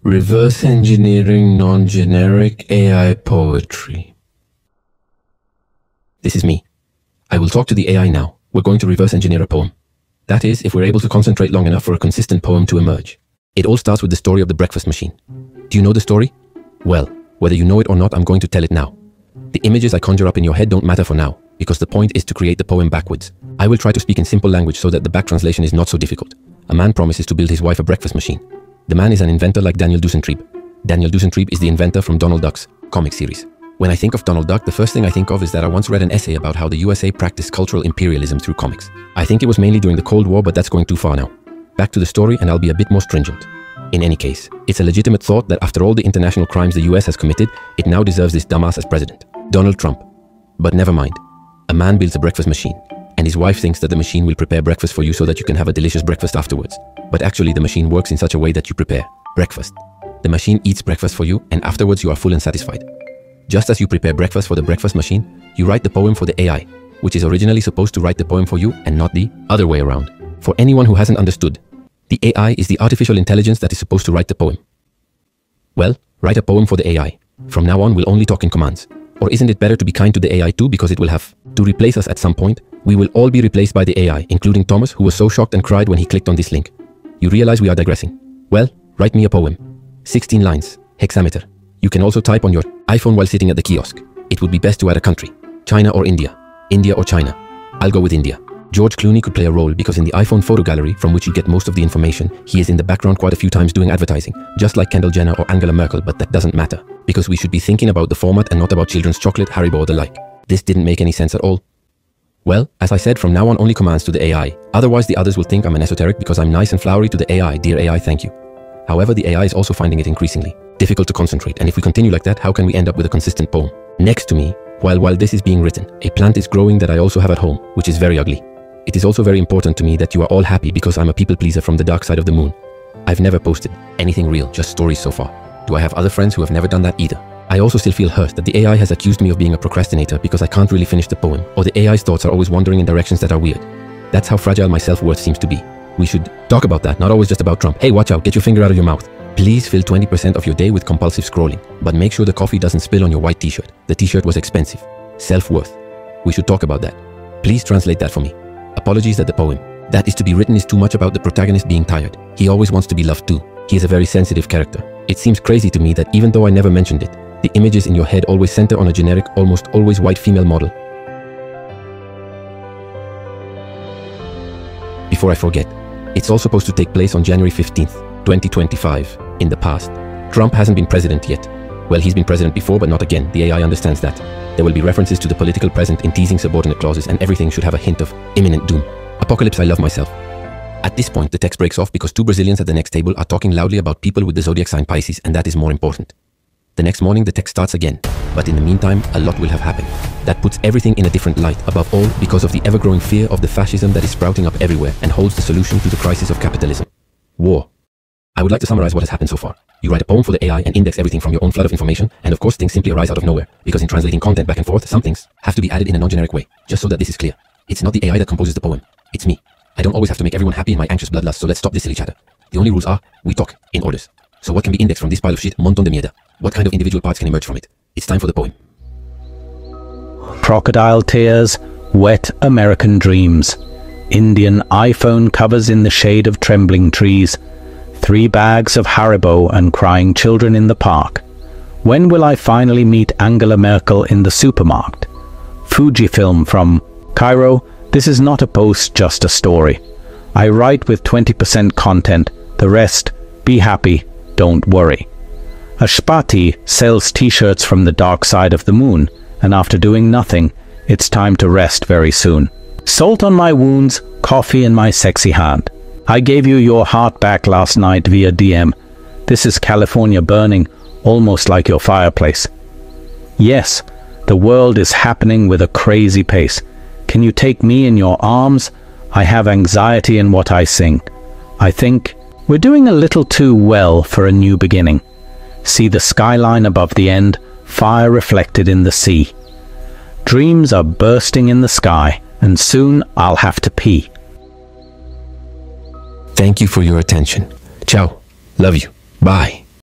Reverse engineering non-generic AI poetry. This is me. I will talk to the AI now. We're going to reverse engineer a poem. That is, if we're able to concentrate long enough for a consistent poem to emerge. It all starts with the story of the breakfast machine. Do you know the story? Well, whether you know it or not, I'm going to tell it now. The images I conjure up in your head don't matter for now, because the point is to create the poem backwards. I will try to speak in simple language so that the back translation is not so difficult. A man promises to build his wife a breakfast machine. The man is an inventor like Daniel Dusentrieb. Daniel Dusentrieb is the inventor from Donald Duck's comic series. When I think of Donald Duck, the first thing I think of is that I once read an essay about how the USA practiced cultural imperialism through comics. I think it was mainly during the Cold War, but that's going too far now. Back to the story, and I'll be a bit more stringent. In any case, it's a legitimate thought that after all the international crimes the US has committed, it now deserves this dumbass as president, Donald Trump. But never mind. A man builds a breakfast machine, and his wife thinks that the machine will prepare breakfast for you so that you can have a delicious breakfast afterwards. But actually, the machine works in such a way that you prepare breakfast. The machine eats breakfast for you, and afterwards you are full and satisfied. Just as you prepare breakfast for the breakfast machine, you write the poem for the AI, which is originally supposed to write the poem for you and not the other way around. For anyone who hasn't understood, the AI is the artificial intelligence that is supposed to write the poem. Well, write a poem for the AI. From now on, we'll only talk in commands. Or isn't it better to be kind to the AI too, because it will have to replace us at some point? We will all be replaced by the AI, including Thomas, who was so shocked and cried when he clicked on this link. You realize we are digressing. Well, write me a poem. 16 lines, hexameter. You can also type on your iPhone while sitting at the kiosk. It would be best to add a country. China or India. India or China. I'll go with India. George Clooney could play a role because in the iPhone photo gallery, from which you get most of the information, he is in the background quite a few times doing advertising, just like Kendall Jenner or Angela Merkel, but that doesn't matter, because we should be thinking about the format and not about children's chocolate, Haribo or the like. This didn't make any sense at all. Well, as I said, from now on only commands to the AI. Otherwise the others will think I'm an esoteric because I'm nice and flowery to the AI. Dear AI, thank you. However, the AI is also finding it increasingly difficult to concentrate, and if we continue like that, how can we end up with a consistent poem? Next to me, while this is being written, a plant is growing that I also have at home, which is very ugly. It is also very important to me that you are all happy because I'm a people pleaser from the dark side of the moon. I've never posted anything real, just stories so far. Do I have other friends who have never done that either? I also still feel hurt that the AI has accused me of being a procrastinator because I can't really finish the poem, or the AI's thoughts are always wandering in directions that are weird. That's how fragile my self-worth seems to be. We should talk about that, not always just about Trump. Hey, watch out, get your finger out of your mouth. Please fill 20% of your day with compulsive scrolling, but make sure the coffee doesn't spill on your white t-shirt. The t-shirt was expensive. Self-worth. We should talk about that. Please translate that for me. Apologies that the poem that is to be written is too much about the protagonist being tired. He always wants to be loved too. He is a very sensitive character. It seems crazy to me that even though I never mentioned it, the images in your head always center on a generic, almost always white female model. Before I forget, it's all supposed to take place on January 15th, 2025. In the past, Trump hasn't been president yet. Well, he's been president before, but not again. The AI understands that. There will be references to the political present in teasing subordinate clauses, and everything should have a hint of imminent doom. Apocalypse, I love myself. At this point, the text breaks off because two Brazilians at the next table are talking loudly about people with the zodiac sign Pisces, and that is more important. The next morning, the text starts again. But in the meantime, a lot will have happened. That puts everything in a different light, above all because of the ever-growing fear of the fascism that is sprouting up everywhere and holds the solution to the crisis of capitalism. War. I would like to summarize what has happened so far. You write a poem for the AI and index everything from your own flood of information, and of course things simply arise out of nowhere, because in translating content back and forth, some things have to be added in a non-generic way, just so that this is clear. It's not the AI that composes the poem, it's me. I don't always have to make everyone happy in my anxious bloodlust, so let's stop this silly chatter. The only rules are, we talk in orders. So what can be indexed from this pile of shit? Montón de mierda. What kind of individual parts can emerge from it? It's time for the poem. Crocodile tears, wet American dreams. Indian iPhone covers in the shade of trembling trees. 3 bags of Haribo and crying children in the park. When will I finally meet Angela Merkel in the supermarket? Fujifilm from Cairo. This is not a post, just a story. I write with 20% content, the rest, be happy, don't worry. Ashpati sells t-shirts from the dark side of the moon, and after doing nothing, it's time to rest very soon. Salt on my wounds, coffee in my sexy hand. I gave you your heart back last night via DM. This is California burning, almost like your fireplace. Yes, the world is happening with a crazy pace. Can you take me in your arms? I have anxiety in what I sing. I think we're doing a little too well for a new beginning. See the skyline above the end, fire reflected in the sea. Dreams are bursting in the sky, and soon I'll have to pee. Thank you for your attention. Ciao. Love you. Bye.